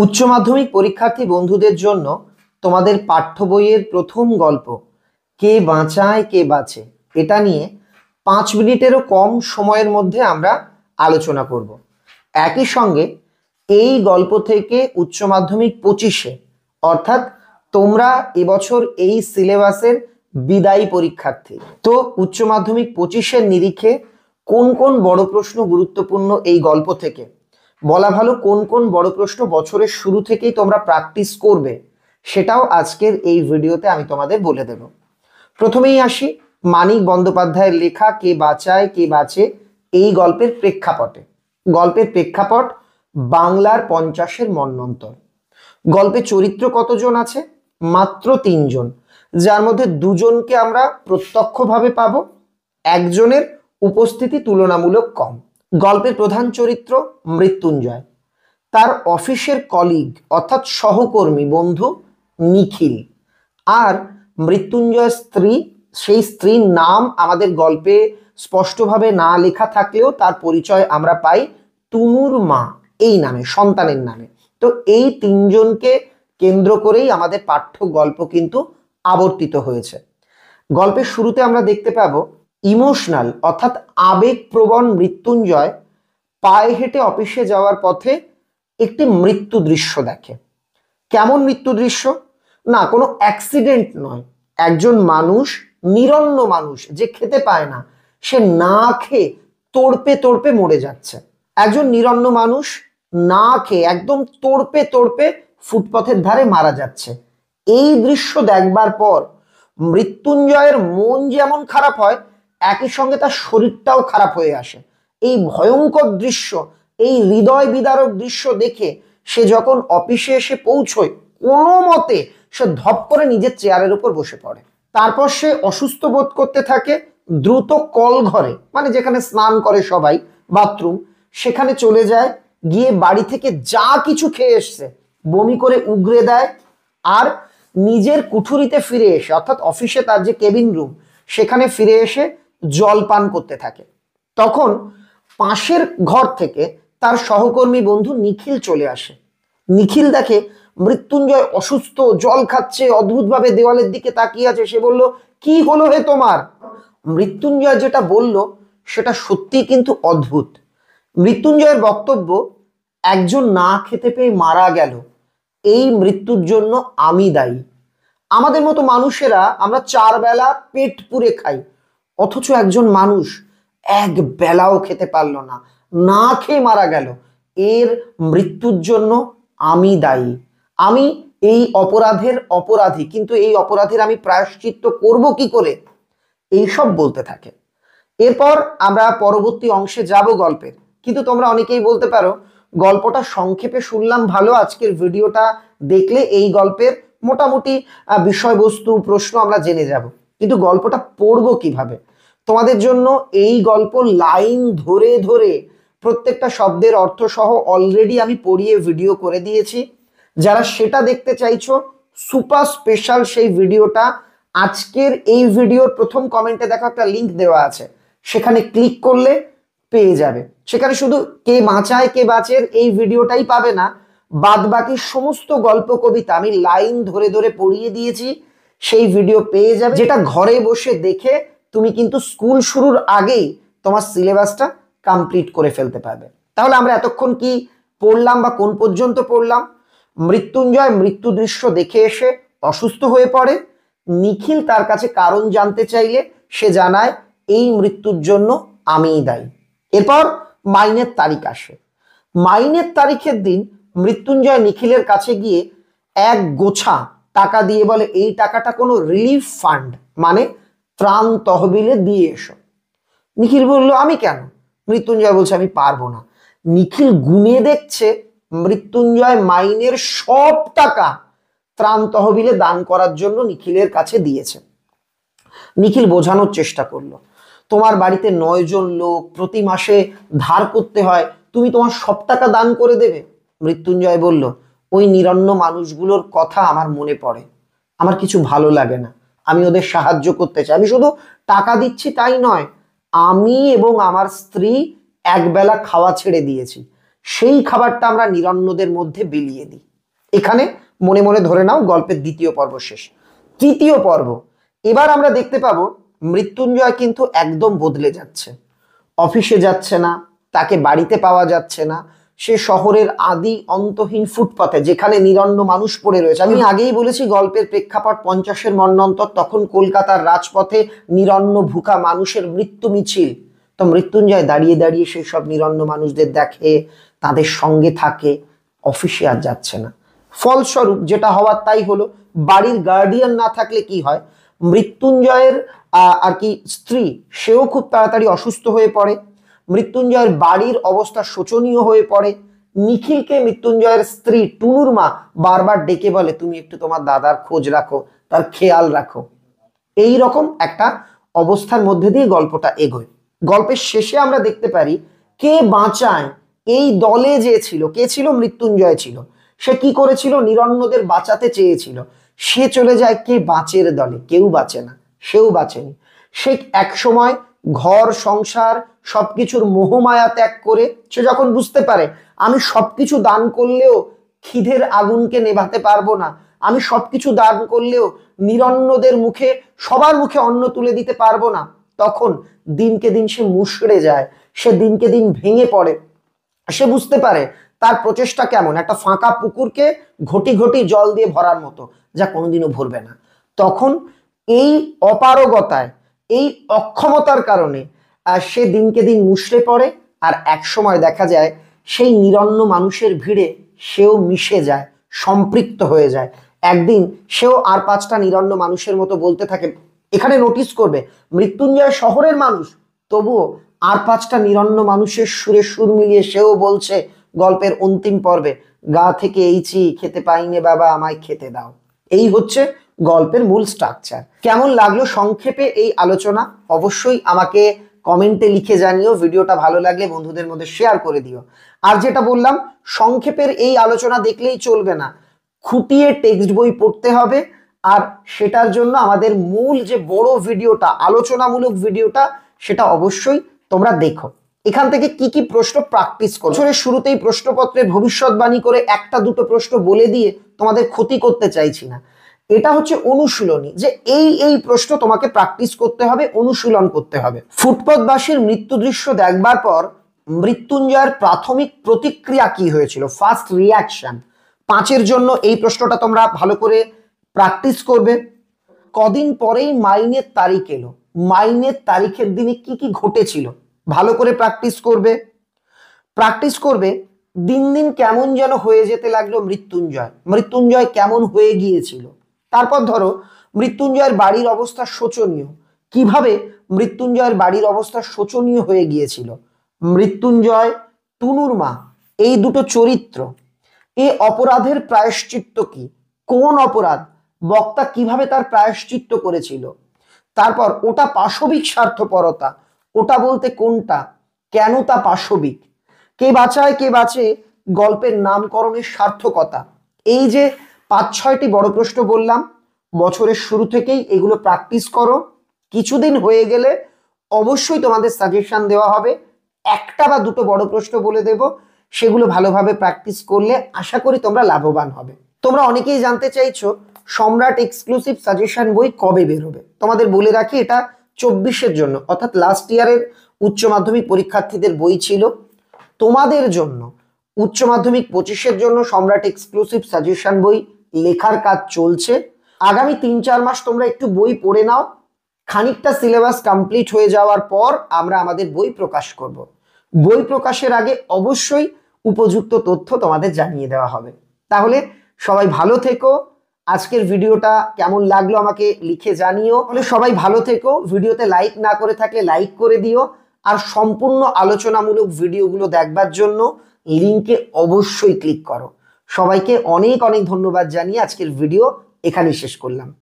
উচ্চ মাধ্যমিক পরীক্ষার্থী বন্ধুদের জন্য তোমাদের পাঠ্য বইয়ের প্রথম গল্প কে বাঁচায় কে বাঁচে এটা নিয়ে 5 মিনিটেরও কম সময়ের মধ্যে আমরা আলোচনা করব। একই সঙ্গে এই গল্প থেকে উচ্চ মাধ্যমিক 25-এ অর্থাৎ তোমরা এবছর এই সিলেবাসের বিদায়ী পরীক্ষার্থী, তো উচ্চ মাধ্যমিক 25-এর নিরিখে কোন কোন বড় প্রশ্ন গুরুত্বপূর্ণ এই গল্প থেকে, বলা ভালো কোন কোন বড় প্রশ্ন বছরের শুরু থেকেই তোমরা প্র্যাকটিস করবে, সেটাও আজকের এই ভিডিওতে আমি তোমাদের বলে দেব। প্রথমেই আসি মানিক বন্দ্যোপাধ্যায়ের লেখা কে বাঁচায় কে বাঁচে এই গল্পের প্রেক্ষাপটে। গল্পের প্রেক্ষাপট বাংলার 50-এর মন্বন্তর। গল্পে চরিত্র কতজন আছে? মাত্র 3 জন, যার মধ্যে 2 জনকে আমরা প্রত্যক্ষভাবে পাবো, একজনের উপস্থিতি তুলনামূলক কম। গল্পের প্রধান চরিত্র মৃত্যুঞ্জয়, তার অফিসের কলিগ অর্থাৎ সহকর্মী বন্ধু নিখিল, আর মৃত্যুঞ্জয়ের স্ত্রী, সেই স্ত্রীর নাম আমাদের গল্পে স্পষ্টভাবে না লেখা থাকলেও তার পরিচয় আমরা পাই টুনুর মা এই নামে, সন্তানের নামে। তো এই 3 জনকে কেন্দ্র করেই আমাদের পাঠ্য গল্প কিন্তু আবর্তিত হয়েছে। গল্পের শুরুতে আমরা দেখতে পাবো ইমোশনাল অর্থাৎ আবেগপ্রবণ মৃত্যুঞ্জয় পায়ে হেঁটে অফিসে যাওয়ার পথে একটি মৃত্যু দৃশ্য দেখে। কেমন মৃত্যু দৃশ্য? না কোনো অ্যাক্সিডেন্ট নয়, একজন মানুষ, নিরন্ন মানুষ যে খেতে পায় না, সে না খেয়ে তড়পে তড়পে মরে যাচ্ছে। একজন নিরন্ন মানুষ না খেয়ে একদম তড়পে তড়পে ফুটপথের ধারে মারা যাচ্ছে। এই দৃশ্য দেখবার পর মৃত্যুঞ্জয়ের মন যেমন খারাপ হয়, একই সঙ্গে তার শরীরটাও খারাপ হয়ে আসে। এই ভয়ঙ্কর দৃশ্য, এই হৃদয় বিদারক দৃশ্য দেখে সে যখন অফিসে এসে পৌঁছয়, কোনো মতে সে ধপ করে নিজের চেয়ারের উপর বসে পড়ে। তারপর সে অসুস্থ বোধ করতে থাকে, দ্রুত কল ঘরে, মানে যেখানে স্নান করে সবাই, বাথরুম, সেখানে চলে যায়। গিয়ে বাড়ি থেকে যা কিছু খেয়ে এসছে বমি করে উগরে দেয়, আর নিজের কুঠুরিতে ফিরে এসে অর্থাৎ অফিসে তার যে কেবিন রুম, সেখানে ফিরে এসে জল পান করতে থাকে। তখন পাশের ঘর থেকে তার সহকর্মী বন্ধু নিখিল চলে আসে। নিখিল দেখে মৃত্যুঞ্জয় অসুস্থ, জল খাচ্ছে, অদ্ভুতভাবে দেওয়ালের দিকে তাকিয়ে আছে। সে বলল, কি হলো হে তোমার? মৃত্যুঞ্জয় যেটা বলল সেটা সত্যি কিন্তু অদ্ভুত। মৃত্যুঞ্জয়ের বক্তব্য, একজন না খেতে পেয়ে মারা গেল, এই মৃত্যুর জন্য আমি দায়ী। আমাদের মতো মানুষেরা আমরা 4 বেলা পেট পুরে খাই, অথচ একজন মানুষ এক বেলাও খেতে পারলো না, না খেয়ে মারা গেল, এর মৃত্যুর জন্য আমি দায়ী। আমি এই অপরাধের অপরাধী, কিন্তু এই অপরাধের আমি প্রায়শ্চিত্ত করব কি করে? এইসব বলতে থাকে। এরপর আমরা পরবর্তী অংশে যাব গল্পের, কিন্তু তোমরা অনেকেই বলতে পারো গল্পটা সংক্ষেপে শুনলাম ভালো, আজকের ভিডিওটা দেখলে এই গল্পের মোটামুটি বিষয়বস্তু প্রশ্ন আমরা জেনে যাব, কিন্তু গল্পটা পড়বো কিভাবে? তোমাদের জন্য এই গল্প লাইন ধরে ধরে প্রত্যেকটা শব্দের অর্থ সহ অলরেডি আমি পড়িয়ে ভিডিও করে দিয়েছি। যারা সেটা দেখতে চাইছো, সুপার স্পেশাল সেই ভিডিওটা আজকের এই ভিডিওর প্রথম কমেন্টে দেখো একটা লিংক দেওয়া আছে, সেখানে ক্লিক করলে পেয়ে যাবে। সেখানে শুধু কে বাঁচায় কে বাঁচের এই ভিডিওটাই পাবে না, বাদ বাকি সমস্ত গল্প কবিতা আমি লাইন ধরে ধরে পড়িয়ে দিয়েছি, সেই ভিডিও পেয়ে যাবে, যেটা ঘরে বসে দেখে তুমি কিন্তু স্কুল শুরুর আগেই তোমার সিলেবাসটা কমপ্লিট করে ফেলতে পারবে। তাহলে আমরা এতক্ষণ কি পড়লাম বা কোন পর্যন্ত পড়লাম? মৃত্যুঞ্জয় মৃত্যু দৃশ্য দেখে এসে অসুস্থ হয়ে পড়ে। নিখিল তার কাছে কারণ জানতে চাইলে সে জানায় এই মৃত্যুর জন্য আমিই দায়ী। এরপর মাইনের তারিখ আসে। মাইনের তারিখের দিন মৃত্যুঞ্জয় নিখিলের কাছে গিয়ে এক গোছা টাকা দিয়ে বলে, এই টাকাটা কোনো রিলিফ ফান্ড মানে ত্রাণ তহবিলে দিয়ে এসো। নিখিল বলল, আমি কেন? মৃত্যুঞ্জয় বলছে, আমি পারবো না। নিখিল গুনে দেখছে মৃত্যুঞ্জয় মাইনের সব টাকা ত্রাণ তহবিলে দান করার জন্য নিখিলের কাছে দিয়েছে। নিখিল বোঝানোর চেষ্টা করলো, তোমার বাড়িতে 9 জন লোক, প্রতি মাসে ধার করতে হয়, তুমি তোমার সব টাকা দান করে দেবে? মৃত্যুঞ্জয় বলল, ওই নিরন্ন মানুষগুলোর কথা আমার মনে পড়ে, আমার কিছু ভালো লাগে না, আমি ওদের সাহায্য করতে চাই। আমি শুধু টাকা দিচ্ছি তাই নয়, আমি এবং আমার স্ত্রী একবেলা খাওয়া ছেড়ে দিয়েছি, সেই খাবারটা আমরা নিরন্নদের মধ্যে বিলিয়ে দিই। এখানে মনে মনে ধরে নাও গল্পের দ্বিতীয় পর্ব শেষ। তৃতীয় পর্ব, এবার আমরা দেখতে পাবো মৃত্যুঞ্জয় কিন্তু একদম বদলে যাচ্ছে। অফিসে যাচ্ছে না, তাকে বাড়িতে পাওয়া যাচ্ছে না, সে শহরের আদি অন্তহীন ফুটপাতে যেখানে নিরন্ন মানুষ পড়ে রয়েছে। আমি আগেই বলেছি গল্পের প্রেক্ষাপট 50-এর মন্বন্তর, তখন কলকাতার রাজপথে নিরন্ন ভুকা মানুষের মৃত্যু মিছিল। তো মৃত্যুঞ্জয় দাঁড়িয়ে দাঁড়িয়ে সেই সব নিরন্ন মানুষদের দেখে, তাদের সঙ্গে থাকে, অফিসে আর যাচ্ছে না। ফলস্বরূপ যেটা হওয়ার তাই হলো, বাড়ির গার্ডিয়ান না থাকলে কি হয়, মৃত্যুঞ্জয়ের আর কি স্ত্রী, সেও খুব তাড়াতাড়ি অসুস্থ হয়ে পড়ে। মৃত্যুঞ্জয়ের বাড়ির অবস্থা শোচনীয় হয়ে পড়ে। নিখিলকে মৃত্যুঞ্জয়ের স্ত্রী টুনুর মা বারবার ডেকে বলে, তুমি একটু তোমার দাদার খোঁজ রাখো, তার খেয়াল রাখো। এই রকম একটা অবস্থার মধ্যে দিয়ে গল্পটা এগোয়। গল্পের শেষে আমরা দেখতে পারি কে বাঁচায় এই দলে যে ছিল, কে ছিল, মৃত্যুঞ্জয় ছিল। সে কি করেছিল, নিরন্নদের বাঁচাতে চেয়েছিল। সে চলে যায় কে বাঁচের দলে, কেউ বাঁচে না, সেও বাঁচেনি। সে এক সময় ঘর সংসার সবকিছুর মোহমায়া ত্যাগ করে সে যখন বুঝতে পারে আমি সবকিছু দান করলেও খিদের আগুনকে নেভাতে পারবো না, আমি সবকিছু দান করলেও নিরন্নদের মুখে, সবার মুখে অন্ন তুলে দিতে পারবো না, তখন দিনকে দিন সে মুষড়ে যায়, সে দিনকে দিন ভেঙে পড়ে। সে বুঝতে পারে তার প্রচেষ্টা কেমন, একটা ফাঁকা পুকুরকে ঘটি ঘটি জল দিয়ে ভরার মতো, যা কোনোদিনও ভরবে না। তখন এই অপারগতায়, এই অক্ষমতার কারণে সে দিনকে দিন মুষড়ে পড়ে। আর এক সময় দেখা যায় সেই নিরন্ন মানুষের ভিড়ে সেও মিশে যায়, সম্পৃক্ত হয়ে যায়। একদিন সেও আর 5টা নিরন্ন মানুষের মতো বলতে থাকে। এখানে নোটিস করবে মৃত্যুঞ্জয় শহরের মানুষ, তবুও আর 5টা নিরন্ন মানুষের সুরে সুর মিলিয়ে সেও বলছে গল্পের অন্তিম পর্বে, গা থেকে এইছি খেতে পাইনে বাবা, আমায় খেতে দাও। এই হচ্ছে গল্পের মূল স্ট্রাকচার। কেমন লাগলো সংক্ষেপে এই আলোচনা অবশ্যই আমাকে কমেন্টে লিখে জানিও। ভিডিওটা ভালো লাগলে বন্ধুদের মধ্যে শেয়ার করে দিও। আর যেটা বললাম, সংক্ষেপের এই আলোচনা দেখলেই চলবে না, খুঁটিয়ে টেক্সট বই পড়তে হবে। আর সেটার জন্য আমাদের মূল যে বড় ভিডিওটা, আলোচনামূলক ভিডিওটা, সেটা অবশ্যই তোমরা দেখো। এখান থেকে কি কি প্রশ্ন প্র্যাকটিস করো। বছরের শুরুতেই প্রশ্নপত্রে ভবিষ্যৎবাণী করে 1টা 2টো প্রশ্ন বলে দিয়ে তোমাদের ক্ষতি করতে চাইছি না। এটা হচ্ছে অনুশীলনী, যে এই প্রশ্ন তোমাকে প্র্যাকটিস করতে হবে, অনুশীলন করতে হবে। ফুটপথবাসীর মৃত্যু দৃশ্য দেখবার পর মৃত্যুঞ্জয়ের প্রাথমিক প্রতিক্রিয়া কি হয়েছিল, ফার্স্ট রিয়াকশন। 5-এর জন্য এই প্রশ্নটা তোমরা ভালো করে প্র্যাকটিস করবে। কদিন পরেই মাইনের তারিখ এলো, মাইনের তারিখের দিনে কি কি ঘটেছিল ভালো করে প্র্যাকটিস করবে। প্র্যাকটিস করবে দিন দিন কেমন যেন হয়ে যেতে লাগলো মৃত্যুঞ্জয়, মৃত্যুঞ্জয় কেমন হয়ে গিয়েছিল। তারপর ধরো মৃত্যুঞ্জয়ের বাড়ির অবস্থা শোচনীয়, কিভাবে মৃত্যুঞ্জয়ের বাড়ির অবস্থা শোচনীয় হয়ে গিয়েছিল। মৃত্যুঞ্জয়, টুনুর মা, এই দুটো চরিত্র, এই অপরাধের প্রায়শ্চিত্ত কি, কোন অপরাধ, বক্তা কিভাবে তার প্রায়শ্চিত্ত করেছিল। তারপর ওটা পাশবিক স্বার্থপরতা, ওটা বলতে কোনটা, কেন তা পাশবিক, কে বাঁচায় কে বাঁচে, গল্পের নামকরণের সার্থকতা। এই যে 5-6টি বড় প্রশ্ন বললাম, বছরের শুরু থেকেই এগুলো প্র্যাকটিস করো। কিছুদিন হয়ে গেলে অবশ্যই তোমাদের সাজেশন দেওয়া হবে, 1টা বা 2টো বড় প্রশ্ন বলে দেব, সেগুলো ভালোভাবে প্র্যাকটিস করলে আশা করি তোমরা লাভবান হবে। তোমরা অনেকেই জানতে চাইছো সম্রাট এক্সক্লুসিভ সাজেশন বই কবে বেরোবে। তোমাদের বলে রাখি, এটা 24-এর জন্য, অর্থাৎ লাস্ট ইয়ারের উচ্চ মাধ্যমিক পরীক্ষার্থীদের বই ছিল। তোমাদের জন্য উচ্চ মাধ্যমিক 25-এর জন্য সম্রাট এক্সক্লুসিভ সাজেশন বই লেখার কাজ চলছে। আগামী 3-4 মাস তোমরা একটু বই পড়ে নাও, খানিকটা সিলেবাস কমপ্লিট হয়ে যাওয়ার পর আমরা আমাদের বই প্রকাশ করব। বই প্রকাশের আগে অবশ্যই উপযুক্ত তথ্য তোমাদের জানিয়ে দেওয়া হবে। তাহলে সবাই ভালো থেকো। আজকের ভিডিওটা কেমন লাগলো আমাকে লিখে জানিও। তাহলে সবাই ভালো থেকো। ভিডিওতে লাইক না করে থাকলে লাইক করে দিও। আর সম্পূর্ণ আলোচনামূলক ভিডিওগুলো দেখবার জন্য লিঙ্কে অবশ্যই ক্লিক করো। সবাইকে অনেক অনেক ধন্যবাদ জানিয়ে আজকের ভিডিও এখানেই শেষ করলাম।